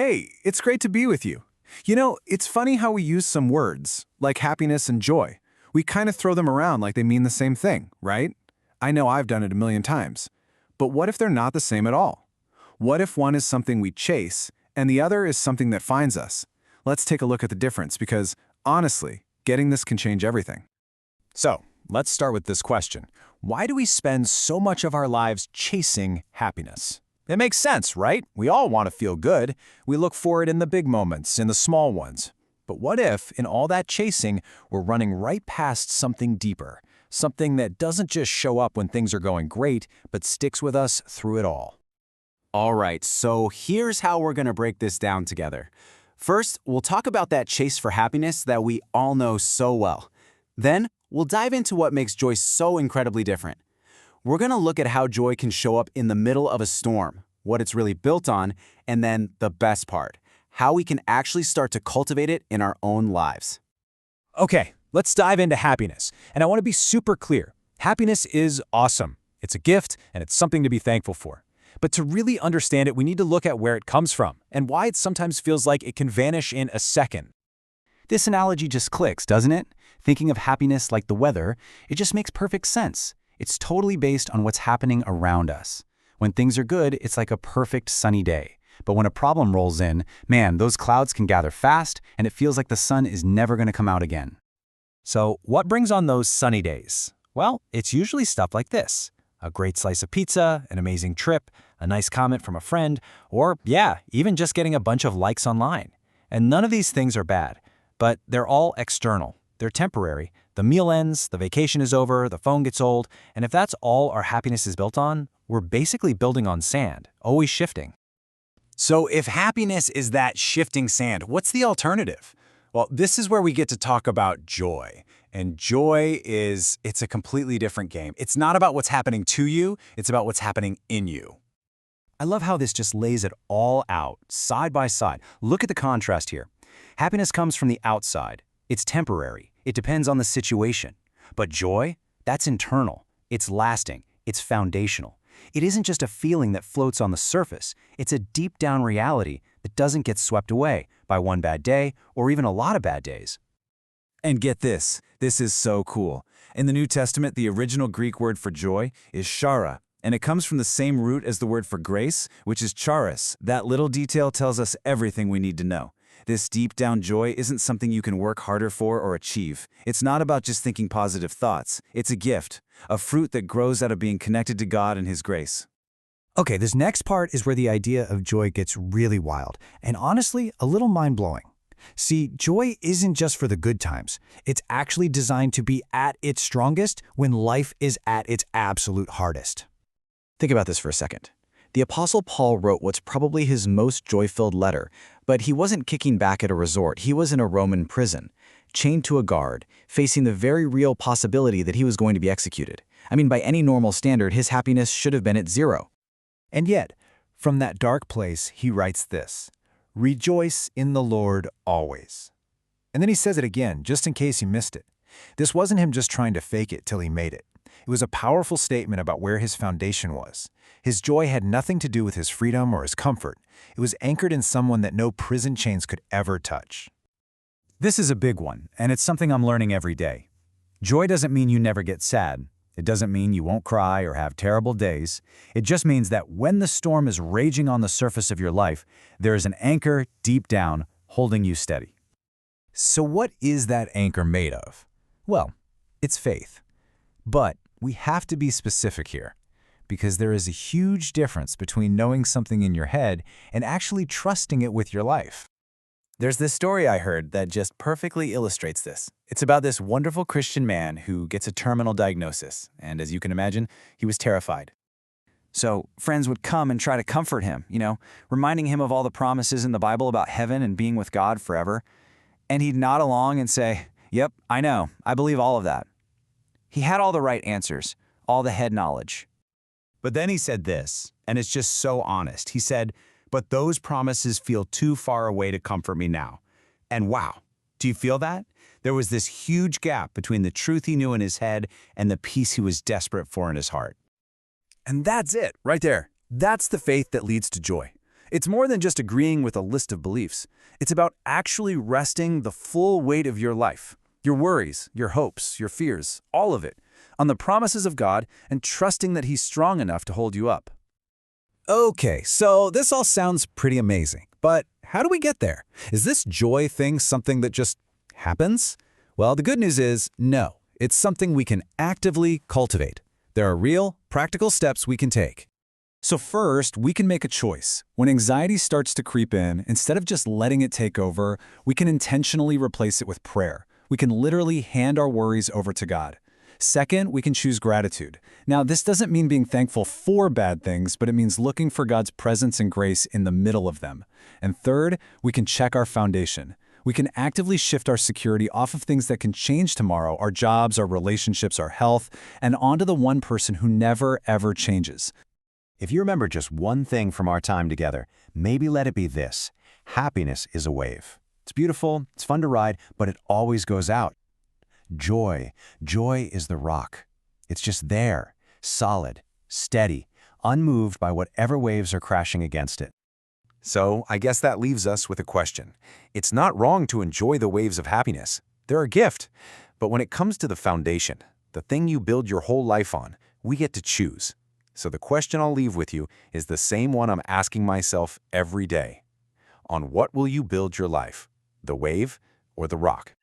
Hey, it's great to be with you. You know, it's funny how we use some words, like happiness and joy. We kind of throw them around like they mean the same thing, right? I know I've done it a million times. But what if they're not the same at all? What if one is something we chase and the other is something that finds us? Let's take a look at the difference because, honestly, getting this can change everything. So, let's start with this question. Why do we spend so much of our lives chasing happiness? It makes sense, right? We all want to feel good. We look for it in the big moments, in the small ones. But what if, in all that chasing, we're running right past something deeper? Something that doesn't just show up when things are going great, but sticks with us through it all. All right, so here's how we're going to break this down together. First, we'll talk about that chase for happiness that we all know so well. Then, we'll dive into what makes joy so incredibly different. We're going to look at how joy can show up in the middle of a storm, what it's really built on, and then the best part, how we can actually start to cultivate it in our own lives. Okay, let's dive into happiness. And I want to be super clear. Happiness is awesome. It's a gift, and it's something to be thankful for. But to really understand it, we need to look at where it comes from and why it sometimes feels like it can vanish in a second. This analogy just clicks, doesn't it? Thinking of happiness like the weather, it just makes perfect sense. It's totally based on what's happening around us. When things are good, it's like a perfect sunny day. But when a problem rolls in, man, those clouds can gather fast, and it feels like the sun is never going to come out again. So what brings on those sunny days? Well, it's usually stuff like this. A great slice of pizza, an amazing trip, a nice comment from a friend, or, yeah, even just getting a bunch of likes online. And none of these things are bad, but they're all external. They're temporary. The meal ends, the vacation is over, the phone gets old, and if that's all our happiness is built on, we're basically building on sand, always shifting. So if happiness is that shifting sand, what's the alternative? Well, this is where we get to talk about joy. And joy it's a completely different game. It's not about what's happening to you, it's about what's happening in you. I love how this just lays it all out, side by side. Look at the contrast here. Happiness comes from the outside. It's temporary. It depends on the situation. But joy, that's internal. It's lasting. It's foundational. It isn't just a feeling that floats on the surface. It's a deep down reality that doesn't get swept away by one bad day or even a lot of bad days. And get this is so cool. In the New Testament, the original Greek word for joy is chara, and it comes from the same root as the word for grace, which is charis. That little detail tells us everything we need to know. This deep-down joy isn't something you can work harder for or achieve. It's not about just thinking positive thoughts. It's a gift, a fruit that grows out of being connected to God and His grace. Okay, this next part is where the idea of joy gets really wild, and honestly, a little mind-blowing. See, joy isn't just for the good times. It's actually designed to be at its strongest when life is at its absolute hardest. Think about this for a second. The Apostle Paul wrote what's probably his most joy-filled letter, but he wasn't kicking back at a resort. He was in a Roman prison, chained to a guard, facing the very real possibility that he was going to be executed. I mean, by any normal standard, his happiness should have been at zero. And yet, from that dark place, he writes this, "Rejoice in the Lord always." And then he says it again, just in case you missed it. This wasn't him just trying to fake it till he made it. It was a powerful statement about where his foundation was. His joy had nothing to do with his freedom or his comfort. It was anchored in someone that no prison chains could ever touch. This is a big one, and it's something I'm learning every day. Joy doesn't mean you never get sad. It doesn't mean you won't cry or have terrible days. It just means that when the storm is raging on the surface of your life, there is an anchor deep down holding you steady. So what is that anchor made of? Well, it's faith. But we have to be specific here, because there is a huge difference between knowing something in your head and actually trusting it with your life. There's this story I heard that just perfectly illustrates this. It's about this wonderful Christian man who gets a terminal diagnosis, and as you can imagine, he was terrified. So friends would come and try to comfort him, reminding him of all the promises in the Bible about heaven and being with God forever. And he'd nod along and say, "Yep, I know, I believe all of that." He had all the right answers, all the head knowledge. But then he said this, and it's just so honest. He said, "But those promises feel too far away to comfort me now." And wow, do you feel that? There was this huge gap between the truth he knew in his head and the peace he was desperate for in his heart. And that's it, right there. That's the faith that leads to joy. It's more than just agreeing with a list of beliefs. It's about actually resting the full weight of your life, your worries, your hopes, your fears, all of it, on the promises of God and trusting that He's strong enough to hold you up. Okay, so this all sounds pretty amazing, but how do we get there? Is this joy thing something that just happens? Well, the good news is no. It's something we can actively cultivate. There are real, practical steps we can take. So first, we can make a choice. When anxiety starts to creep in, instead of just letting it take over, we can intentionally replace it with prayer. We can literally hand our worries over to God. Second, we can choose gratitude. Now, this doesn't mean being thankful for bad things, but it means looking for God's presence and grace in the middle of them. And third, we can check our foundation. We can actively shift our security off of things that can change tomorrow, our jobs, our relationships, our health, and onto the one person who never, ever changes. If you remember just one thing from our time together, maybe let it be this: happiness is a wave. It's beautiful, it's fun to ride, but it always goes out. Joy is the rock. It's just there, solid, steady, unmoved by whatever waves are crashing against it. So, I guess that leaves us with a question. It's not wrong to enjoy the waves of happiness. They're a gift. But when it comes to the foundation, the thing you build your whole life on, we get to choose. So the question I'll leave with you is the same one I'm asking myself every day. On what will you build your life? The wave or the rock?